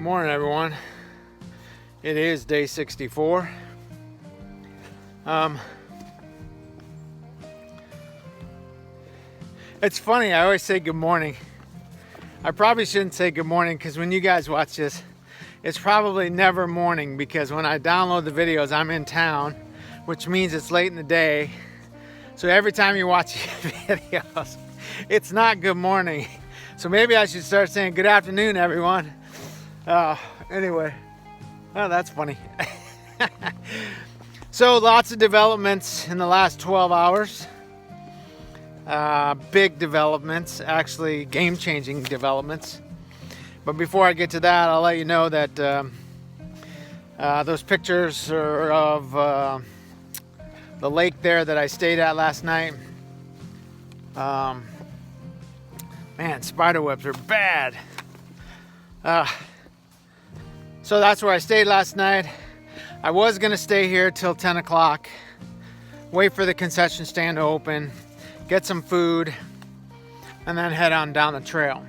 Good morning, everyone. It is day 64. It's funny, I always say good morning. I probably shouldn't say good morning because when you guys watch this, it's probably never morning because when I download the videos, I'm in town, which means it's late in the day. So every time you watch videos, it's not good morning. So maybe I should start saying good afternoon, everyone. Anyway, oh, that's funny. So lots of developments in the last 12 hours. Big developments, actually game-changing developments. But before I get to that, I'll let you know that those pictures are of the lake there that I stayed at last night. Man, spider webs are bad. So that's where I stayed last night. I was gonna stay here till 10 o'clock, wait for the concession stand to open, get some food, and then head on down the trail.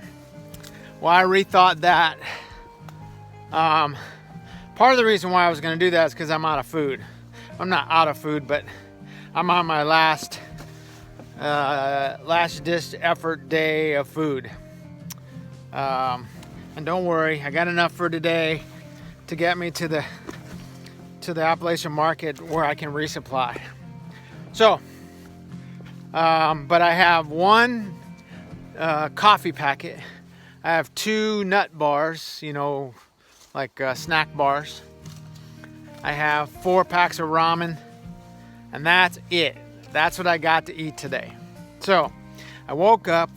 Well, I rethought that. Part of the reason why I was gonna do that is because I'm out of food. I'm not out of food, but I'm on my last ditch effort day of food. And don't worry, I got enough for today to get me to the Appalachian market where I can resupply. So, but I have one coffee packet. I have 2 nut bars, you know, like snack bars. I have 4 packs of ramen, and that's it. That's what I got to eat today. So, I woke up,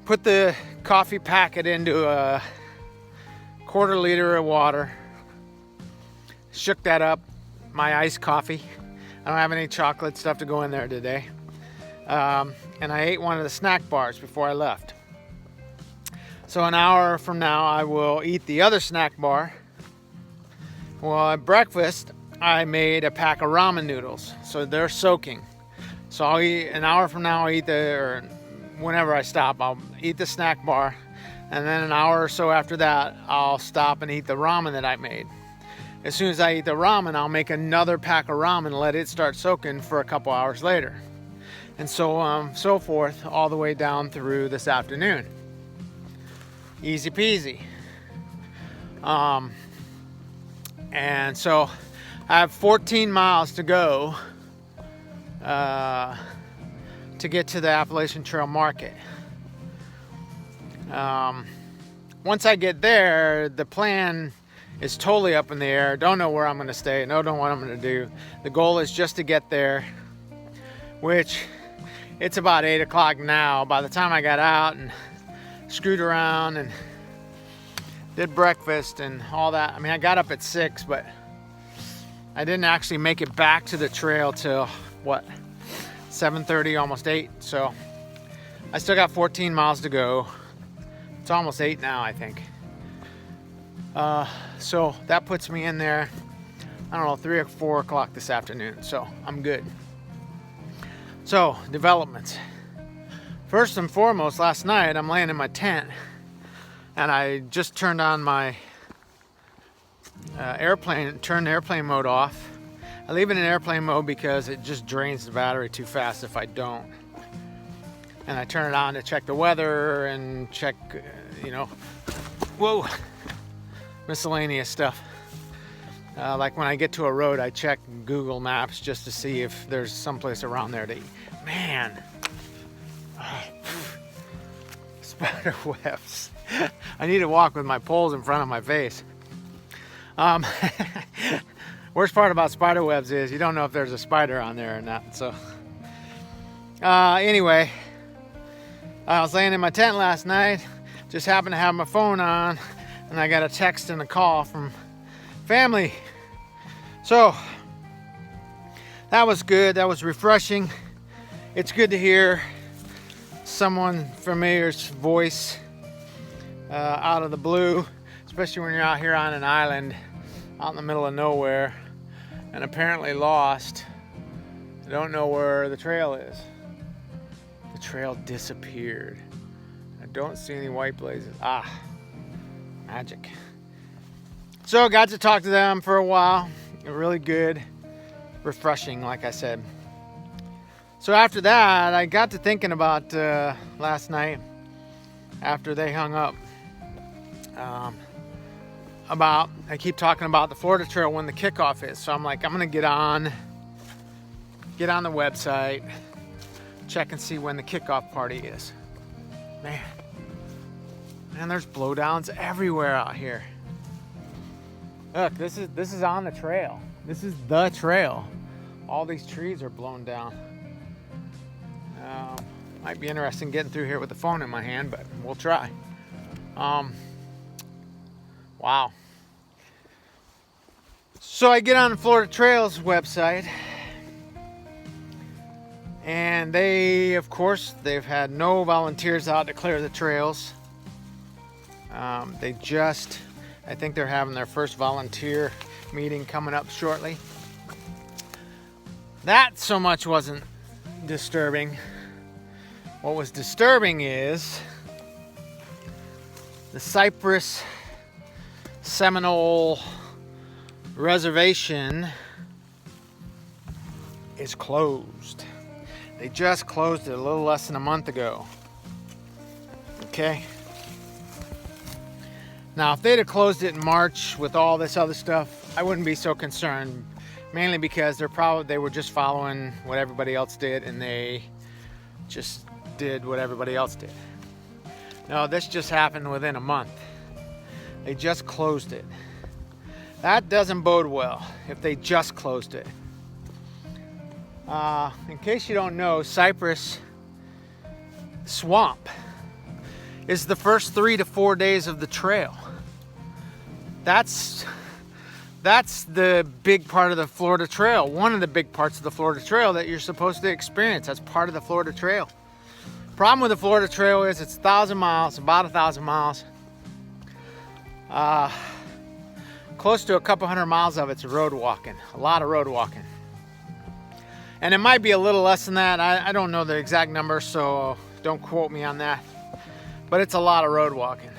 put the coffee packet into a 1/4 liter of water, shook that up, my iced coffee. I don't have any chocolate stuff to go in there today. And I ate one of the snack bars before I left. So an hour from now, I will eat the other snack bar. Well, at breakfast, I made a pack of ramen noodles, so they're soaking. So I'll eat an hour from now. Or whenever I stop, I'll eat the snack bar, and then an hour or so after that, I'll stop and eat the ramen that I made. As soon as I eat the ramen, I'll make another pack of ramen and let it start soaking for a couple hours later, and so forth, all the way down through this afternoon. Easy peasy. And so I have 14 miles to go to get to the Appalachian Trail market. Once I get there, the plan is totally up in the air. Don't know where I'm going to stay. Don't know what I'm going to do. The goal is just to get there, which it's about 8 o'clock now. By the time I got out and screwed around and did breakfast and all that, I mean, I got up at 6, but I didn't actually make it back to the trail till, 7:30, almost 8. So I still got 14 miles to go. It's almost 8 now, I think. So that puts me in there, I don't know, 3 or 4 o'clock this afternoon. So I'm good. So, developments. First and foremost, last night I'm laying in my tent and I just turned on my turned the airplane mode off. I leave it in airplane mode because it just drains the battery too fast if I don't. And I turn it on to check the weather and check, miscellaneous stuff. Like when I get to a road, I check Google Maps just to see if there's someplace around there to eat. Man, spider webs. I need to walk with my poles in front of my face. Worst part about spider webs is you don't know if there's a spider on there or not. So anyway, I was laying in my tent last night, just happened to have my phone on, and I got a text and a call from family. So that was good. That was refreshing. It's good to hear someone familiar's voice out of the blue, especially when you're out here on an island out in the middle of nowhere and apparently lost. I don't know where the trail is. The trail disappeared. I don't see any white blazes. Magic. So I got to talk to them for a while. Really good, refreshing, like I said. So after that, I got to thinking about last night after they hung up. I keep talking about the Florida Trail when the kickoff is. So I'm like, I'm gonna get on the website, check and see when the kickoff party is. Man, there's blowdowns everywhere out here. Look, this is on the trail. This is the trail. All these trees are blown down. Might be interesting getting through here with the phone in my hand, but we'll try. Wow. So I get on the Florida Trail's website, and they've had no volunteers out to clear the trails. I think they're having their first volunteer meeting coming up shortly. That so much wasn't disturbing. What was disturbing is the Cypress Seminole Reservation is closed. They just closed it a little less than a month ago. Okay. Now, if they'd have closed it in March with all this other stuff, I wouldn't be so concerned. Mainly because they were just following what everybody else did, and they just did what everybody else did. No, this just happened within a month. They just closed it. That doesn't bode well if they just closed it. In case you don't know, Cypress Swamp is the first 3 to 4 days of the trail. That's the big part of the Florida Trail. One of the big parts of the Florida Trail that you're supposed to experience. That's part of the Florida Trail. Problem with the Florida Trail is it's 1,000 miles, about 1,000 miles. Close to a couple hundred miles of it's road walking. A lot of road walking. And it might be a little less than that. I don't know the exact number, so don't quote me on that. But it's a lot of road walking.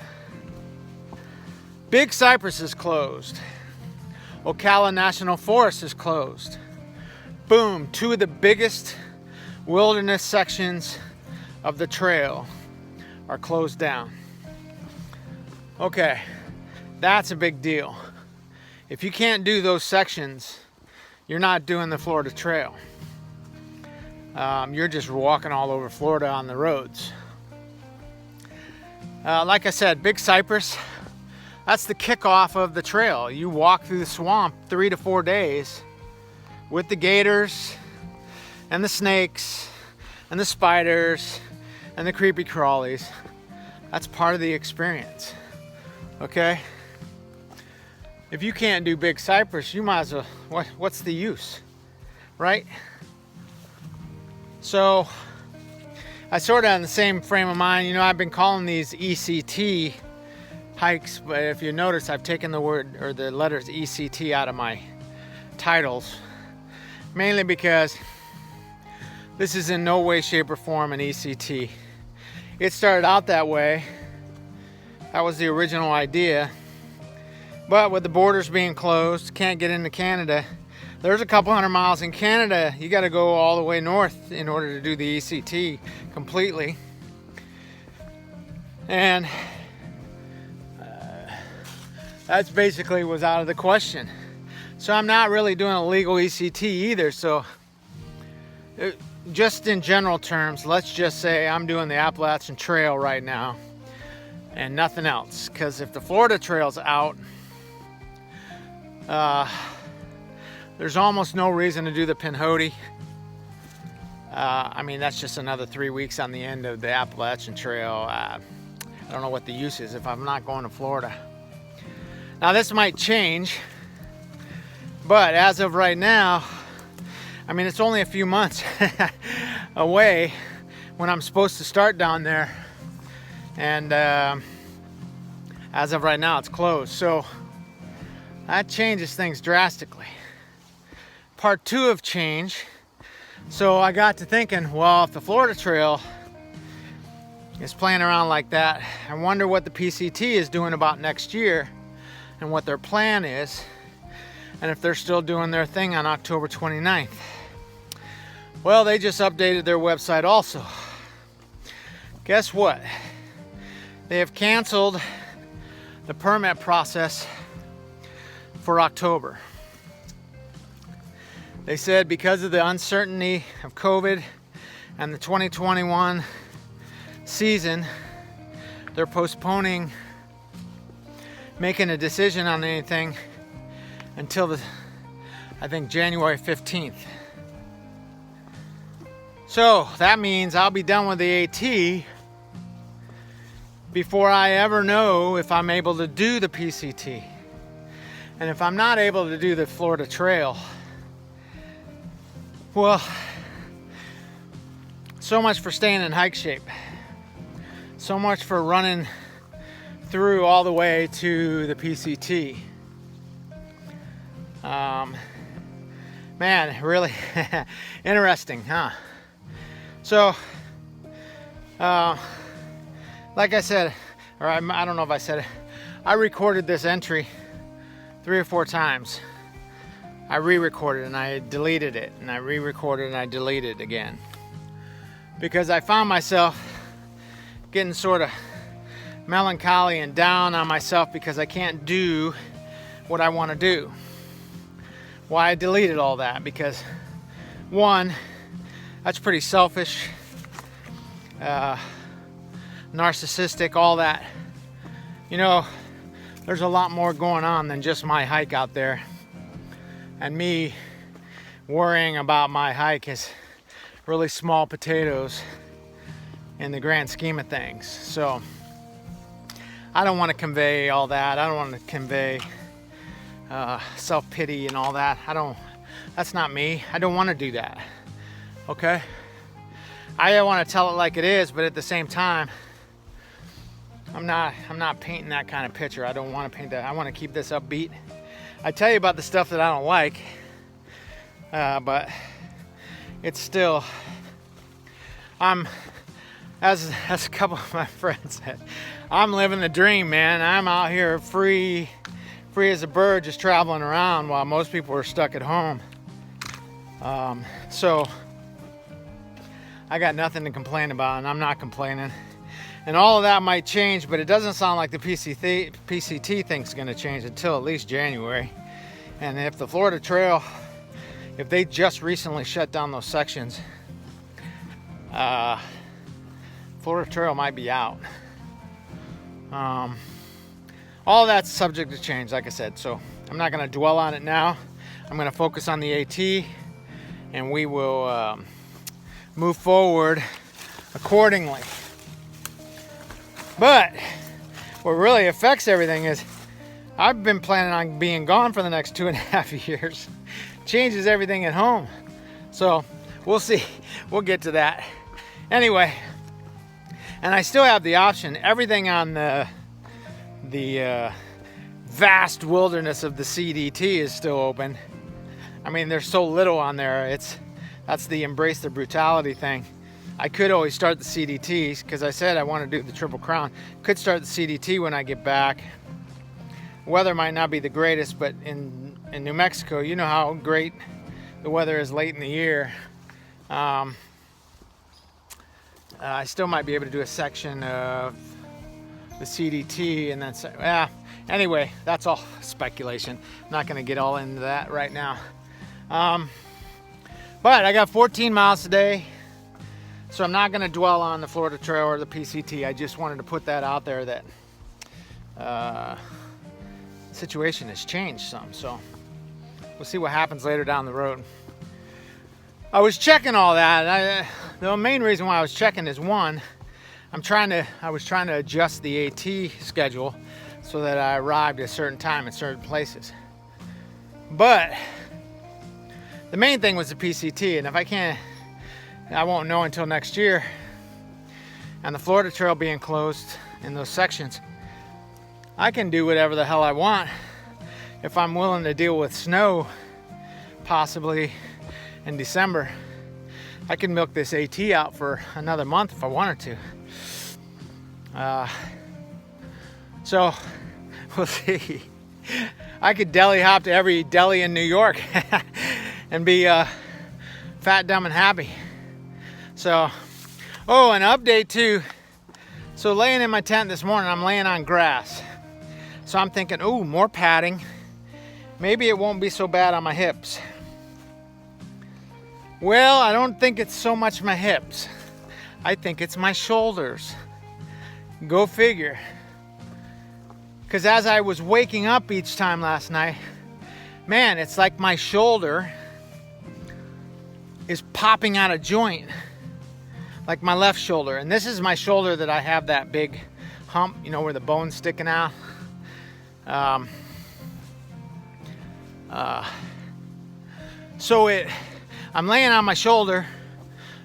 Big Cypress is closed. Ocala National Forest is closed. Boom, 2 of the biggest wilderness sections of the trail are closed down. Okay, that's a big deal. If you can't do those sections, you're not doing the Florida Trail. You're just walking all over Florida on the roads. Like I said, Big Cypress, that's the kickoff of the trail. You walk through the swamp 3 to 4 days with the gators and the snakes and the spiders and the creepy crawlies. That's part of the experience. Okay? If you can't do Big Cypress, you might as well, what's the use? Right? So, I sort of in the same frame of mind. You know, I've been calling these ECT hikes, but if you notice, I've taken the word or the letters ECT out of my titles, mainly because this is in no way, shape, or form an ECT. It started out that way. That was the original idea. But with the borders being closed, can't get into Canada. There's a couple hundred miles in Canada. You got to go all the way north in order to do the ECT completely. And that's basically was out of the question. So I'm not really doing a legal ECT either. So just in general terms, let's just say I'm doing the Appalachian Trail right now and nothing else. Because if the Florida Trail's out, there's almost no reason to do the Pinhoti. I mean, that's just another 3 weeks on the end of the Appalachian Trail. I don't know what the use is if I'm not going to Florida. Now, this might change, but as of right now, I mean, it's only a few months away when I'm supposed to start down there. And as of right now, it's closed. So that changes things drastically. Part 2 of change. So I got to thinking, well, if the Florida Trail is playing around like that. I wonder what the PCT is doing about next year and what their plan is, and if they're still doing their thing on October 29th. Well, they just updated their website also. Guess what? They have canceled the permit process for October. They said because of the uncertainty of COVID and the 2021 season, they're postponing making a decision on anything until I think January 15th. So that means I'll be done with the AT before I ever know if I'm able to do the PCT. And if I'm not able to do the Florida Trail, well, so much for staying in hike shape. So much for running through all the way to the PCT. Man, really interesting, huh? So, like I said, or I don't know if I said it, I recorded this entry 3 or 4 times. I re-recorded and I deleted it, and I re-recorded and I deleted it again. Because I found myself getting sort of melancholy and down on myself because I can't do what I want to do. Why I deleted all that? Because one, that's pretty selfish, narcissistic, all that. You know, there's a lot more going on than just my hike out there. And me worrying about my hike is really small potatoes in the grand scheme of things. So I don't want to convey all that. I don't want to convey self-pity and all that. That's not me. I don't want to do that. Okay? I want to tell it like it is, but at the same time, I'm not painting that kind of picture. I don't want to paint that. I want to keep this upbeat. I tell you about the stuff that I don't like, but it's still, as a couple of my friends said, I'm living the dream, man. I'm out here free as a bird, just traveling around while most people are stuck at home. So I got nothing to complain about, and I'm not complaining. And all of that might change, but it doesn't sound like the PCT thing's going to change until at least January. And if the Florida Trail, if they just recently shut down those sections, Florida Trail might be out. All that's subject to change, like I said. So I'm not going to dwell on it now. I'm going to focus on the AT, and we will move forward accordingly. But what really affects everything is I've been planning on being gone for the next 2.5 years. Changes everything at home. So we'll see. We'll get to that. Anyway, and I still have the option. Everything on the vast wilderness of the CDT is still open. I mean, there's so little on there. That's the embrace the brutality thing. I could always start the CDT because I said I want to do the Triple Crown. Could start the CDT when I get back. Weather might not be the greatest, but in New Mexico, you know how great the weather is late in the year. I still might be able to do a section of the CDT, and then anyway, that's all speculation. I'm not going to get all into that right now. But I got 14 miles today. So I'm not going to dwell on the Florida Trail or the PCT. I just wanted to put that out there that the situation has changed some. So we'll see what happens later down the road. I was checking all that. The main reason why I was checking is one, I was trying to adjust the AT schedule so that I arrived at a certain time in certain places. But the main thing was the PCT, and if I won't know until next year. And the Florida Trail being closed in those sections, I can do whatever the hell I want if I'm willing to deal with snow possibly in December. I can milk this AT out for another month if I wanted to. So we'll see. I could deli hop to every deli in New York and be fat, dumb, and happy. So, oh, an update too. So laying in my tent this morning, I'm laying on grass. So I'm thinking, ooh, more padding. Maybe it won't be so bad on my hips. Well, I don't think it's so much my hips. I think it's my shoulders. Go figure. Because as I was waking up each time last night, man, it's like my shoulder is popping out of joint. Like my left shoulder. And this is my shoulder that I have that big hump, you know, where the bone's sticking out. I'm laying on my shoulder,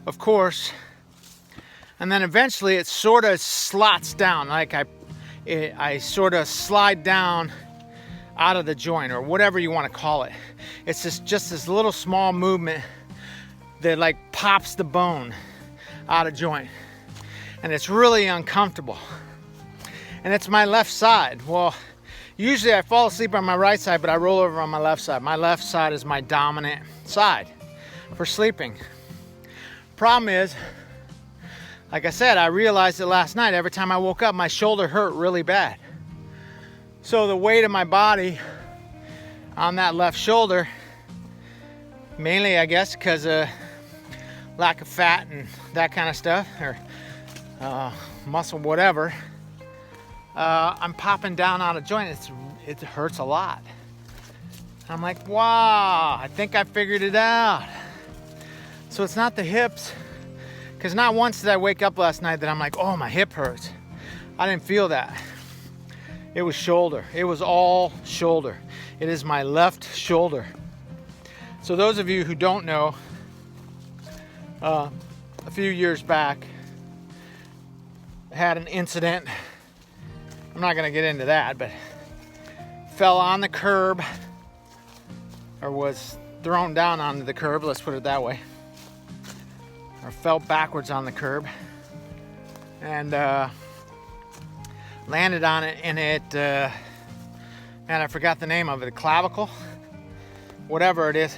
of course, and then eventually it sort of slots down, like I sort of slide down out of the joint, or whatever you want to call it. It's just this little small movement that like pops the bone out of joint, and it's really uncomfortable. And it's my left side. Well, usually I fall asleep on my right side, but I roll over on my left side. My left side is my dominant side for sleeping. Problem is, like I said, I realized it last night. Every time I woke up, my shoulder hurt really bad. So the weight of my body on that left shoulder, mainly I guess because of lack of fat and that kind of stuff, or muscle, whatever, I'm popping down out of joint. It hurts a lot. I'm like, wow, I think I figured it out. So it's not the hips, because not once did I wake up last night that I'm like, oh, my hip hurts. I didn't feel that. It was shoulder. It was all shoulder. It is my left shoulder. So those of you who don't know, a few years back, I had an incident. I'm not going to get into that, but fell on the curb, or was thrown down onto the curb, let's put it that way, or fell backwards on the curb, and landed on it, and man, I forgot the name of it, the clavicle, whatever it is,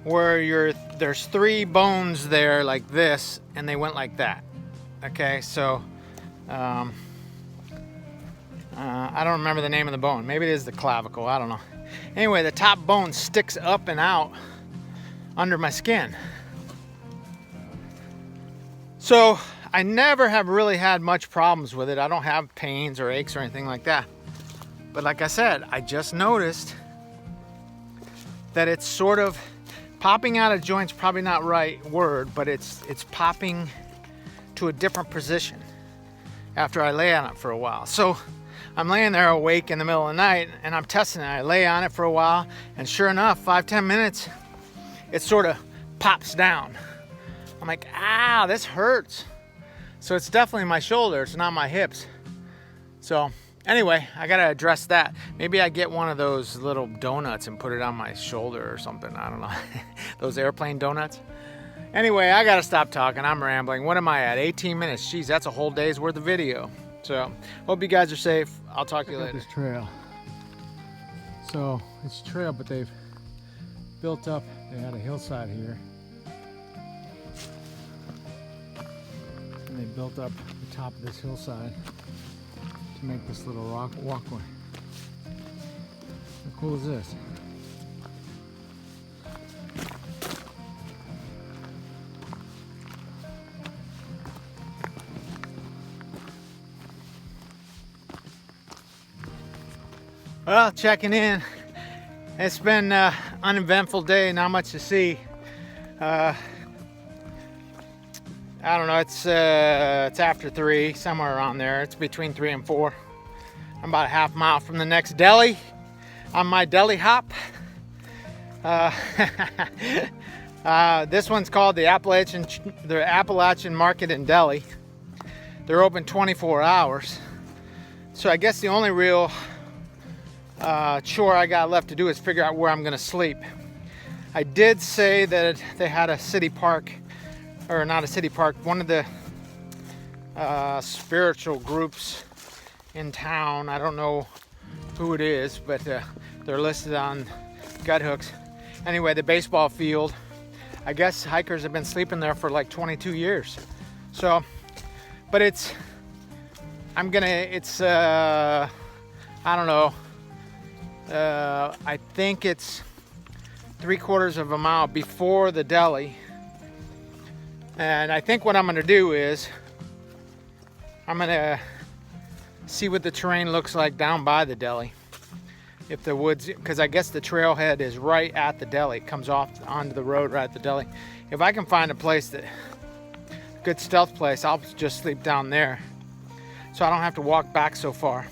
where there's three bones there like this, and they went like that. Okay, so I don't remember the name of the bone. Maybe it is the clavicle, I don't know. Anyway, the top bone sticks up and out under my skin. So I never have really had much problems with it. I don't have pains or aches or anything like that. But like I said, I just noticed that it's sort of popping out of joints, probably not right word, but it's popping to a different position after I lay on it for a while. So I'm laying there awake in the middle of the night, and I'm testing it. I lay on it for a while, and sure enough, 5-10 minutes, it sort of pops down. I'm like, ah, this hurts. So it's definitely my shoulder, it's not my hips. So anyway, I gotta address that. Maybe I get one of those little donuts and put it on my shoulder or something, I don't know. Those airplane donuts. Anyway, I gotta stop talking, I'm rambling. What am I at, 18 minutes? Jeez, that's a whole day's worth of video. So, hope you guys are safe. I'll talk to you later. This trail. So, it's a trail, but they've built up, they had a hillside here. And they built up the top of this hillside to make this little rock walkway. How cool is this? Well, checking in. It's been an uneventful day, not much to see. I don't know, it's after 3, somewhere around there. It's between 3 and 4. I'm about a half mile from the next deli on my deli hop. This one's called the Appalachian Market and Deli. They're open 24 hours. So I guess the only real chore I got left to do is figure out where I'm gonna sleep. I did say that they had a city park, or not a city park, one of the spiritual groups in town. I don't know who it is, but they're listed on gut hooks. Anyway, the baseball field, I guess hikers have been sleeping there for like 22 years. So, but I don't know, I think it's 3/4 of a mile before the deli. And I think what I'm gonna do is I'm gonna see what the terrain looks like down by the deli. If the woods, because I guess the trailhead is right at the deli, it comes off onto the road right at the deli. If I can find a place good stealth place, I'll just sleep down there, so I don't have to walk back so far.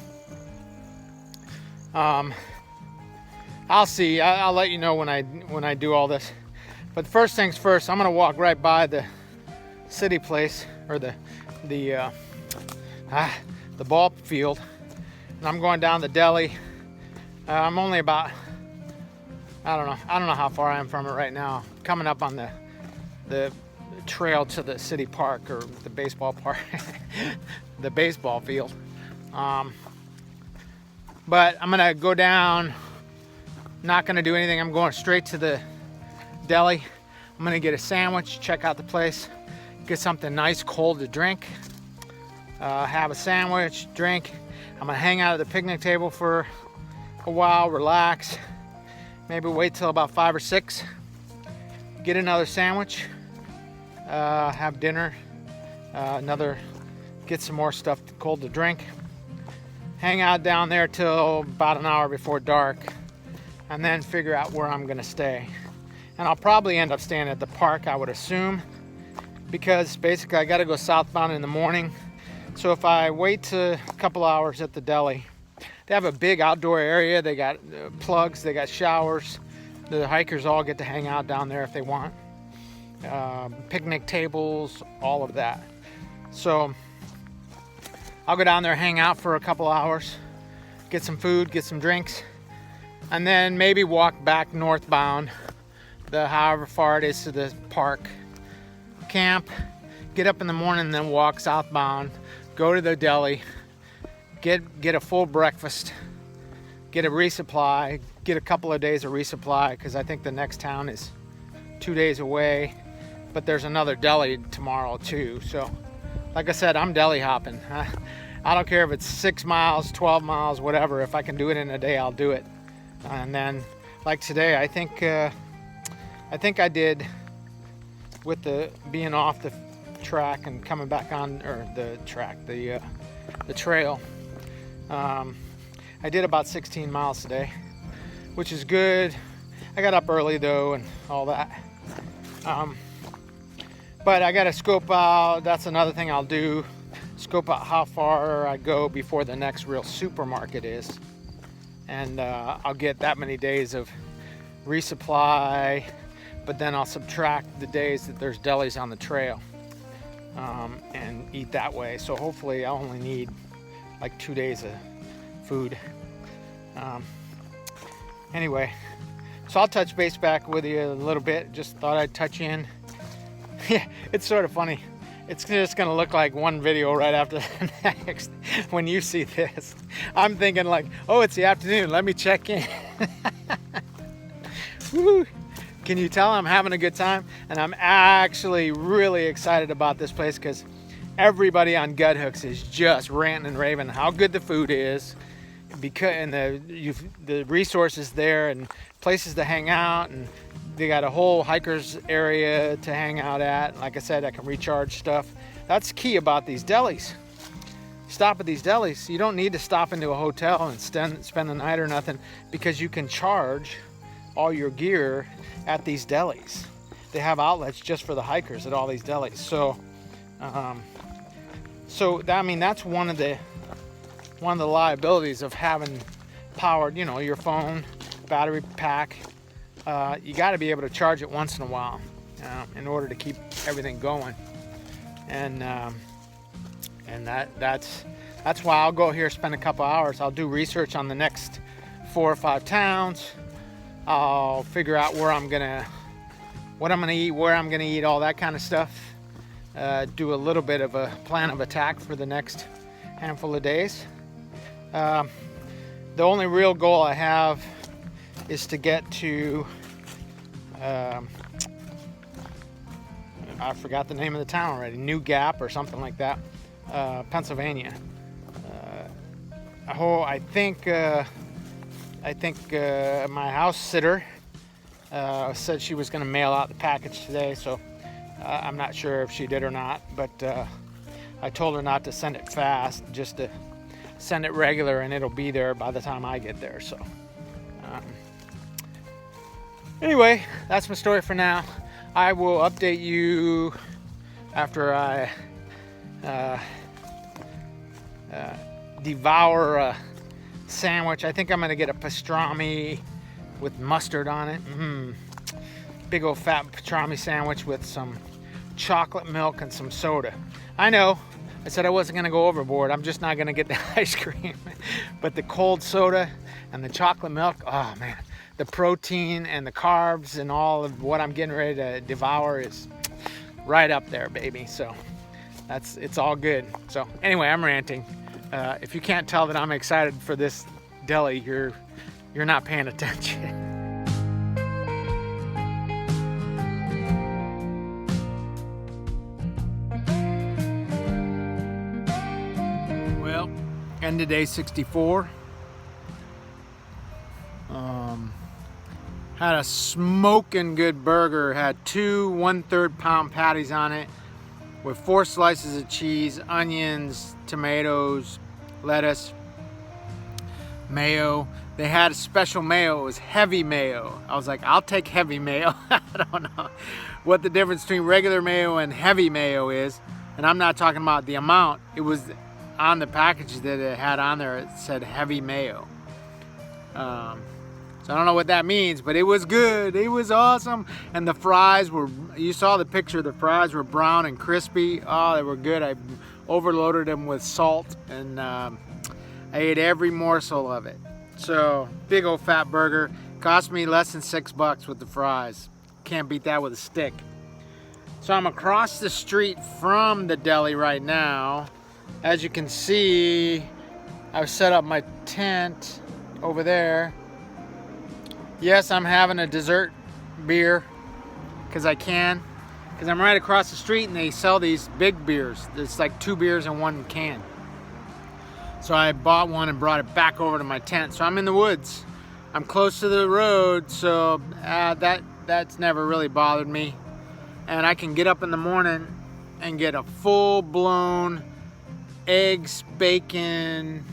I'll see. I'll let you know when I do all this. But first things first, I'm gonna walk right by the city place, or the ball field, and I'm going down the deli. I'm only about, I don't know how far I am from it right now. Coming up on the trail to the city park, or the baseball park, the baseball field. But I'm gonna go down, not gonna do anything. I'm going straight to the deli. I'm gonna get a sandwich, check out the place, get something nice cold to drink, have a sandwich, drink. I'm gonna hang out at the picnic table for a while, relax, maybe wait till about 5 or 6, get another sandwich, have dinner, get some more stuff cold to drink, hang out down there till about an hour before dark, and then figure out where I'm gonna stay. And I'll probably end up staying at the park, I would assume, because basically I gotta go southbound in the morning. So if I wait a couple hours at the deli, they have a big outdoor area. They got plugs, they got showers. The hikers all get to hang out down there if they want. Picnic tables, all of that. So I'll go down there, hang out for a couple hours, get some food, get some drinks, and then maybe walk back northbound, however far it is to the park, camp, get up in the morning, and then walk southbound, go to the deli, get a full breakfast, get a resupply, get a couple of days of resupply, because I think the next town is 2 days away, but there's another deli tomorrow too. So like I said, I'm deli hopping. I don't care if it's 6 miles, 12 miles, whatever. If I can do it in a day, I'll do it. And then like today, I think I did, with the being off the track and coming back on, or the track, the trail, I did about 16 miles today, which is good. I got up early though and all that, but I gotta scope out, that's another thing I'll do, scope out how far I go before the next real supermarket is, and I'll get that many days of resupply, but then I'll subtract the days that there's delis on the trail, and eat that way. So hopefully I only need like 2 days of food. Anyway, so I'll touch base back with you a little bit. Just thought I'd touch in. Yeah, it's sort of funny. It's just gonna look like one video right after the next when you see this. I'm thinking like, oh, it's the afternoon, let me check in. Woo. Can you tell I'm having a good time? And I'm actually really excited about this place, because everybody on Gut Hooks is just ranting and raving how good the food is, and the resources there, and places to hang out, and they got a whole hikers area to hang out at. Like I said, I can recharge stuff. That's key about these delis. Stop at these delis. You don't need to stop into a hotel and spend the night or nothing, because you can charge all your gear at these delis. They have outlets just for the hikers at all these delis. So I mean, that's one of the liabilities of having powered, your phone, battery pack. You got to be able to charge it once in a while in order to keep everything going. And that's why I'll go here, spend a couple hours. I'll do research on the next 4 or 5 towns. I'll figure out what I'm gonna eat, where I'm gonna eat, all that kind of stuff. do a little bit of a plan of attack for the next handful of days. The only real goal I have is to get to I forgot the name of the town already, New Gap or something like that, Pennsylvania. I think my house sitter said she was going to mail out the package today, so I'm not sure if she did or not, but I told her not to send it fast, just to send it regular, and it'll be there by the time I get there. So anyway, that's my story for now. I will update you after I devour a sandwich. I think I'm gonna get a pastrami with mustard on it. Big old fat pastrami sandwich with some chocolate milk and some soda. I know, I said I wasn't gonna go overboard. I'm just not gonna get the ice cream. But the cold soda and the chocolate milk, oh man. The protein and the carbs and all of what I'm getting ready to devour is right up there, baby. So it's all good. So anyway, I'm ranting. If you can't tell that I'm excited for this deli, you're not paying attention. Well, end of day 64. Had a smoking good burger. Had 2 1/3 pound patties on it with 4 slices of cheese, onions, tomatoes, lettuce, mayo. They had a special mayo. It was heavy mayo. I was like, I'll take heavy mayo. I don't know what the difference between regular mayo and heavy mayo is. And I'm not talking about the amount. It was on the package that it had on there. It said heavy mayo. So I don't know what that means, but it was good. It was awesome. And the fries were, you saw the picture, the fries were brown and crispy. Oh, they were good. I overloaded them with salt, and I ate every morsel of it. So, big old fat burger. Cost me less than $6 with the fries. Can't beat that with a stick. So I'm across the street from the deli right now. As you can see, I've set up my tent over there. Yes, I'm having a dessert beer because I'm right across the street and they sell these big beers. It's like 2 beers in 1 can. So I bought one and brought it back over to my tent. So I'm in the woods. I'm close to the road, so that's never really bothered me. And I can get up in the morning and get a full-blown eggs, bacon,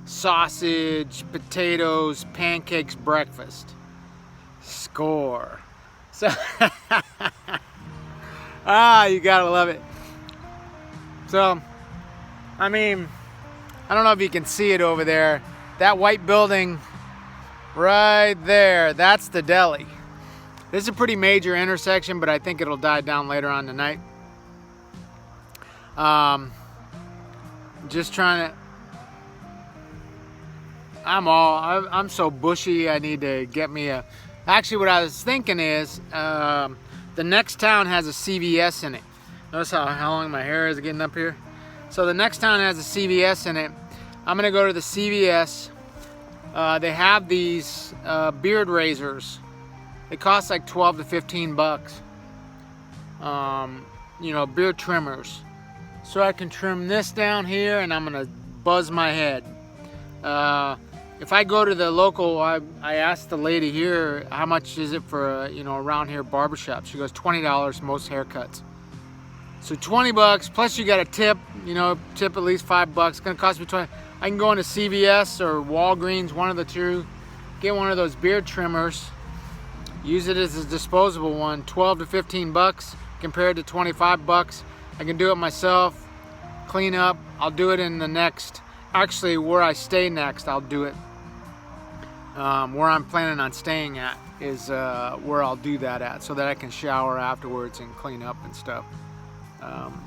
sausage, potatoes, pancakes breakfast. Score. So you gotta love it. So I mean, I don't know if you can see it over there. That white building right there, that's the deli. This is a pretty major intersection, but I think it'll die down later on tonight. Just trying to, I'm so bushy, I need to get me a, actually what I was thinking is, the next town has a CVS in it. Notice how long my hair is getting up here? So the next town has a CVS in it. I'm gonna go to the CVS. They have these beard razors. They cost like $12 to $15. You know, beard trimmers. So I can trim this down here and I'm gonna buzz my head. If I go to the local, I asked the lady here, how much is it for, you know, around here barbershop? She goes, $20 most haircuts. So $20 plus you got a tip, you know, tip at least $5. It's gonna cost me $20. I can go into CVS or Walgreens, one of the two, get one of those beard trimmers, use it as a disposable one, $12 to $15 compared to $25. I can do it myself, clean up. I'll do it in the next, actually where I stay next, I'll do it. Where I'm planning on staying at is where I'll do that at, so that I can shower afterwards and clean up and stuff.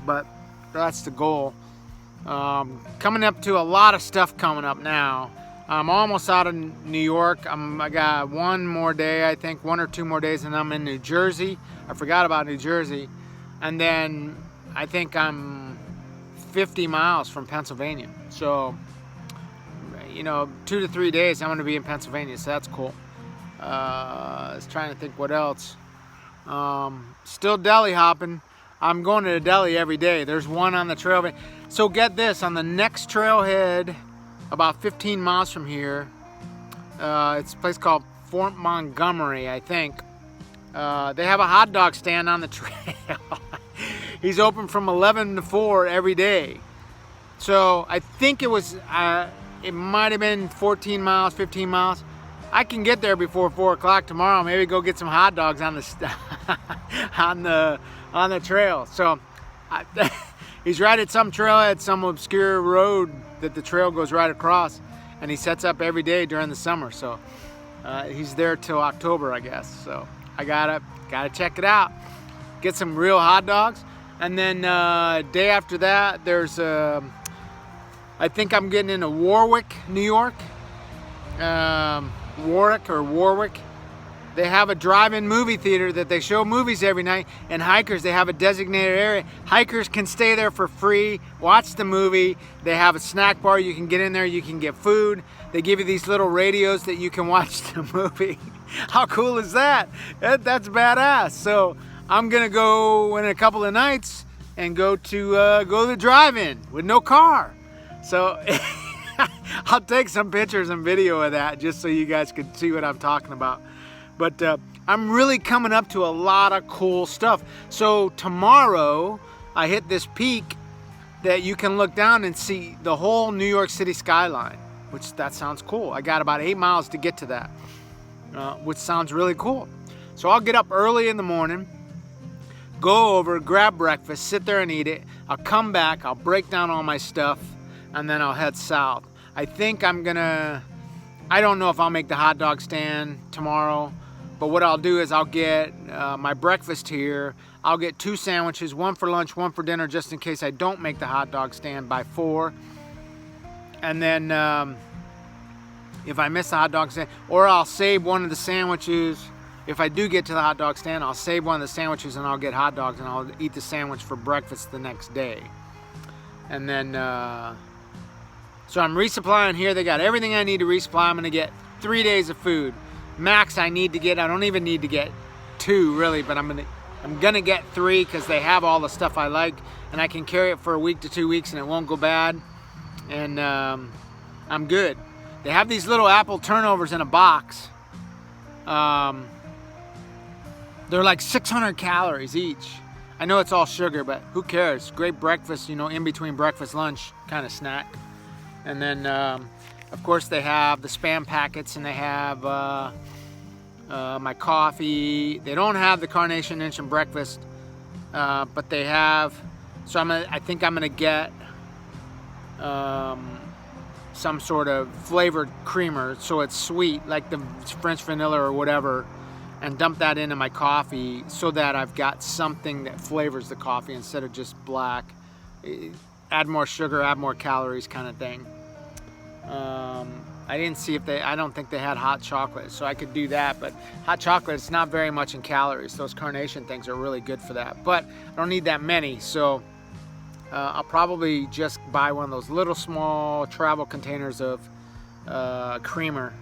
But that's the goal. Coming up to a lot of stuff coming up now. I'm almost out of New York. I got one more day, I think, 1 or 2 more days, and I'm in New Jersey. I forgot about New Jersey. And then I think I'm 50 miles from Pennsylvania. So, you know, 2 to 3 days I'm going to be in Pennsylvania, so that's cool. I was trying to think what else. Still deli hopping. I'm going to the deli every day. There's one on the trail. So get this, on the next trailhead, about 15 miles from here, it's a place called Fort Montgomery, I think. They have a hot dog stand on the trail. He's open from 11 to 4 every day. So I think it was, it might have been 14 miles, 15 miles. I can get there before 4 o'clock tomorrow. Maybe go get some hot dogs on the on the trail. So he's right at some trailhead, some obscure road that the trail goes right across, and he sets up every day during the summer. So he's there till October, I guess. So I gotta check it out. Get some real hot dogs, and then day after that, there's I think I'm getting into Warwick, New York. Warwick. They have a drive-in movie theater that they show movies every night, and hikers, they have a designated area. Hikers can stay there for free, watch the movie. They have a snack bar. You can get in there, you can get food. They give you these little radios that you can watch the movie. How cool is that? That's badass. So I'm gonna go in a couple of nights and go to the drive-in with no car. So I'll take some pictures and video of that just so you guys can see what I'm talking about. But I'm really coming up to a lot of cool stuff. So tomorrow I hit this peak that you can look down and see the whole New York City skyline, which that sounds cool. I got about 8 miles to get to that, which sounds really cool. So I'll get up early in the morning, go over, grab breakfast, sit there and eat it. I'll come back, I'll break down all my stuff, and then I'll head south. I think I don't know if I'll make the hot dog stand tomorrow, but what I'll do is I'll get my breakfast here. I'll get 2 sandwiches, one for lunch, one for dinner, just in case I don't make the hot dog stand by 4. And then if I miss the hot dog stand, or I'll save one of the sandwiches. If I do get to the hot dog stand, I'll save one of the sandwiches and I'll get hot dogs and I'll eat the sandwich for breakfast the next day. And then, so I'm resupplying here. They got everything I need to resupply. I'm gonna get 3 days of food. Max I need to get, I don't even need to get 2 really, but I'm gonna get 3 because they have all the stuff I like, and I can carry it for a week to 2 weeks and it won't go bad. And I'm good. They have these little apple turnovers in a box. They're like 600 calories each. I know it's all sugar, but who cares? Great breakfast, you know, in between breakfast, lunch kind of snack. And then, of course, they have the Spam packets, and they have my coffee. They don't have the Carnation Instant Breakfast, but they have. So I think I'm gonna get some sort of flavored creamer, so it's sweet, like the French vanilla or whatever, and dump that into my coffee so that I've got something that flavors the coffee instead of just black. Add more sugar, add more calories kind of thing. I didn't see I don't think they had hot chocolate, so I could do that, but hot chocolate is not very much in calories. Those Carnation things are really good for that, but I don't need that many, so I'll probably just buy one of those little small travel containers of creamer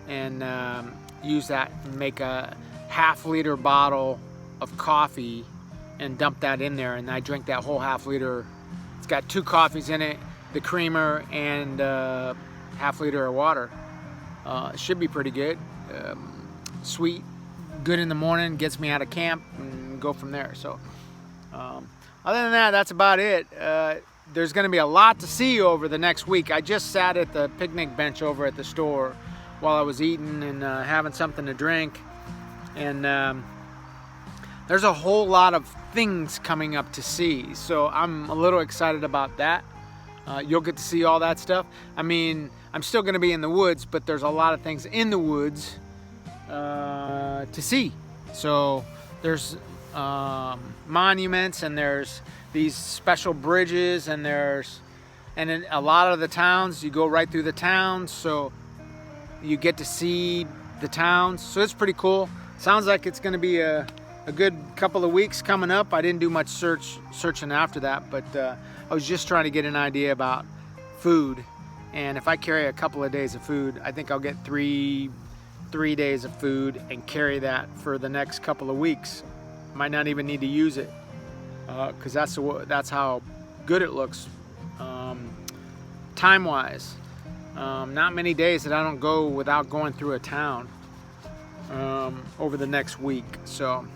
and use that and make a half-liter bottle of coffee and dump that in there, and I drink that whole half-liter. It's got 2 coffees in it, the creamer and half-liter of water. It should be pretty good. Sweet, good in the morning, gets me out of camp, and go from there. So other than that, that's about it. There's going to be a lot to see over the next week. I just sat at the picnic bench over at the store while I was eating and having something to drink, and there's a whole lot of things coming up to see, so I'm a little excited about that. You'll get to see all that stuff. I mean, I'm still going to be in the woods, but there's a lot of things in the woods to see. So there's monuments, and there's these special bridges, and in a lot of the towns, you go right through the towns, so you get to see the towns. So it's pretty cool. Sounds like it's going to be a a good couple of weeks coming up. I didn't do much searching after that, but I was just trying to get an idea about food. And if I carry a couple of days of food, I think I'll get three days of food and carry that for the next couple of weeks. Might not even need to use it, because that's how good it looks time-wise. Not many days that I don't go without going through a town over the next week. So,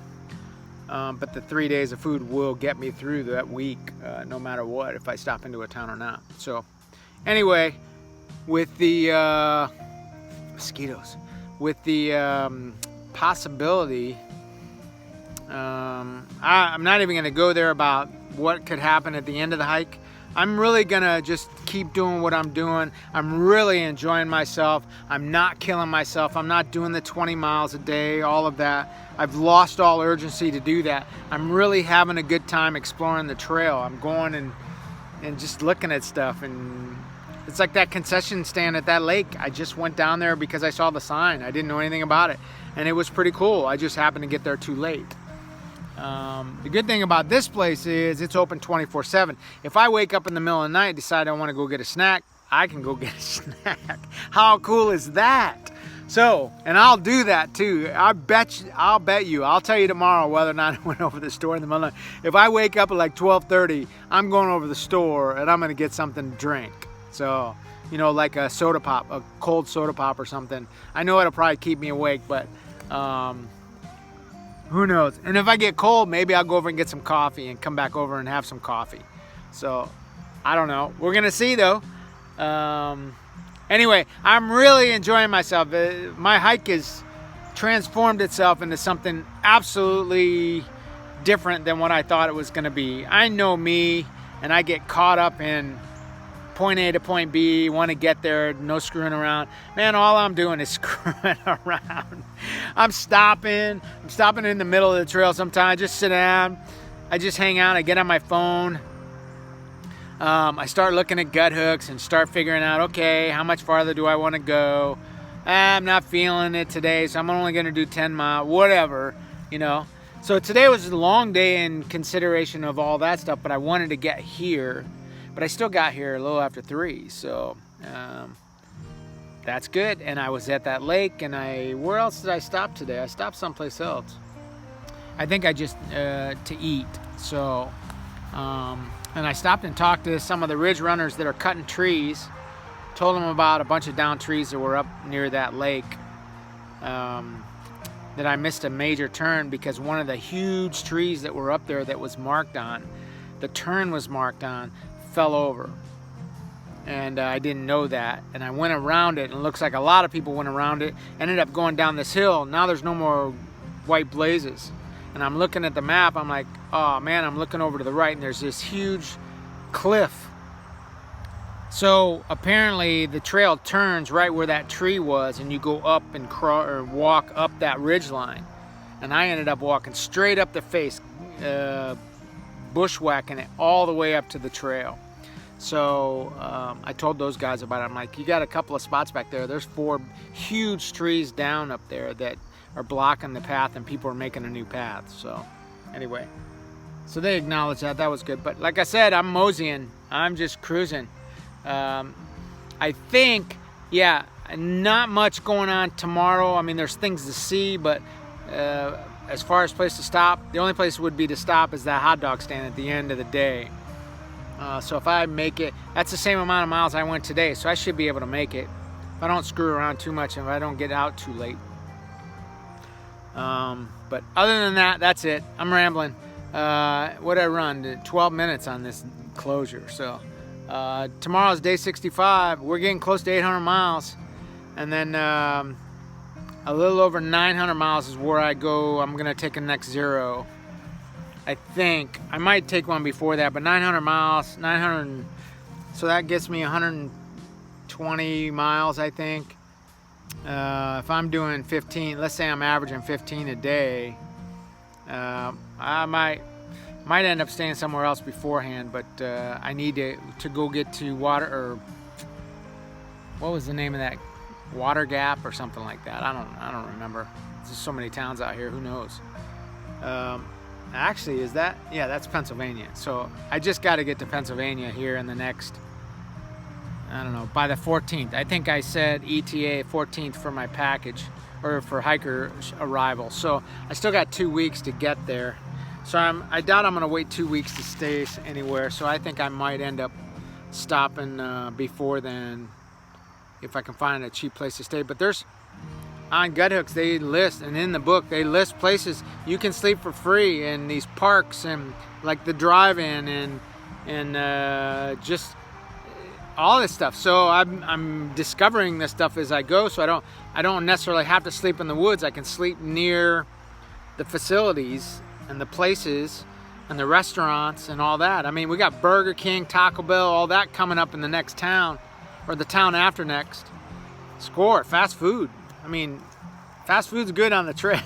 but the 3 days of food will get me through that week, no matter what, if I stop into a town or not. So, anyway, with the mosquitoes, with the possibility, I'm not even going to go there about what could happen at the end of the hike. I'm really gonna just keep doing what I'm doing. I'm really enjoying myself. I'm not killing myself. I'm not doing the 20 miles a day, all of that. I've lost all urgency to do that. I'm really having a good time exploring the trail. I'm going and just looking at stuff, and it's like that concession stand at that lake. I just went down there because I saw the sign. I didn't know anything about it, and it was pretty cool. I just happened to get there too late. The good thing about this place is it's open 24/7. If I wake up in the middle of the night and decide I want to go get a snack, I can go get a snack. How cool is that? So, and I'll do that too. I'll bet you. I'll tell you tomorrow whether or not I went over the store in the middle of the night. If I wake up at like 12:30, I'm going over the store and I'm going to get something to drink. So, you know, like a soda pop, a cold soda pop or something. I know it'll probably keep me awake, but who knows? And if I get cold, maybe I'll go over and get some coffee and come back over and have some coffee. So, I don't know. We're going to see, though. Anyway, I'm really enjoying myself. My hike has transformed itself into something absolutely different than what I thought it was going to be. I know me, and I get caught up in point A to point B, want to get there, no screwing around. Man, all I'm doing is screwing around. I'm stopping in the middle of the trail sometimes, just sit down, I just hang out, I get on my phone, I start looking at gut hooks and start figuring out, okay, how much farther do I want to go? I'm not feeling it today, so I'm only going to do 10 miles, whatever, you know. So today was a long day in consideration of all that stuff, but I wanted to get here. But I still got here a little after 3, so that's good. And I was at that lake, and where else did I stop today? I stopped someplace else. I think I just to eat. So, and I stopped and talked to some of the ridge runners that are cutting trees. Told them about a bunch of downed trees that were up near that lake. That I missed a major turn because one of the huge trees that were up there that was marked on, the turn was marked on, fell over, and I didn't know that, and I went around it, and it looks like a lot of people went around it, ended up going down this hill. Now there's no more white blazes, and I'm looking at the map, I'm like, oh man, I'm looking over to the right, and there's this huge cliff. So apparently the trail turns right where that tree was, and you go up and walk up that ridge line, and I ended up walking straight up the face, bushwhacking it all the way up to the trail. So I told those guys about it. I'm like, you got a couple of spots back there. There's 4 huge trees down up there that are blocking the path, and people are making a new path. So anyway, so they acknowledged that. That was good. But like I said, I'm moseying. I'm just cruising. I think, yeah, not much going on tomorrow. I mean, there's things to see, but as far as place to stop, the only place would be to stop is that hot dog stand at the end of the day. So if I make it, that's the same amount of miles I went today, so I should be able to make it if I don't screw around too much and if I don't get out too late. But other than that, that's it. I'm rambling. What did I run? 12 minutes on this closure. So tomorrow's day 65. We're getting close to 800 miles, and then a little over 900 miles is where I go. I'm gonna take a next 0. I think I might take one before that, but 900 miles, 900, so that gets me 120 miles, I think. If I'm doing 15, let's say I'm averaging 15 a day, I might end up staying somewhere else beforehand, but I need to go get to water, or what was the name of that? Water Gap or something like that. I don't remember. There's so many towns out here, who knows. Actually, is that? Yeah, that's Pennsylvania. So I just got to get to Pennsylvania here in the next, I don't know, by the 14th. I think I said ETA 14th for my package, or for hiker arrival. So I still got 2 weeks to get there. So I doubt I'm gonna wait 2 weeks to stay anywhere. So I think I might end up stopping before then, if I can find a cheap place to stay. But there's, on Guthooks, they list, and in the book they list places you can sleep for free in these parks, and like the drive-in, and just all this stuff. So I'm discovering this stuff as I go. So I don't necessarily have to sleep in the woods. I can sleep near the facilities and the places and the restaurants and all that. I mean, we got Burger King, Taco Bell, all that coming up in the next town, or the town after next. Score, fast food. I mean, fast food's good on the trail.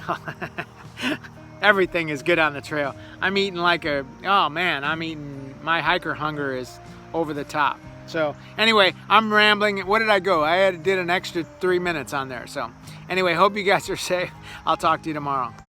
Everything is good on the trail. I'm eating like a, oh man, my hiker hunger is over the top. So anyway, I'm rambling. What did I go? I did an extra 3 minutes on there. So anyway, hope you guys are safe. I'll talk to you tomorrow.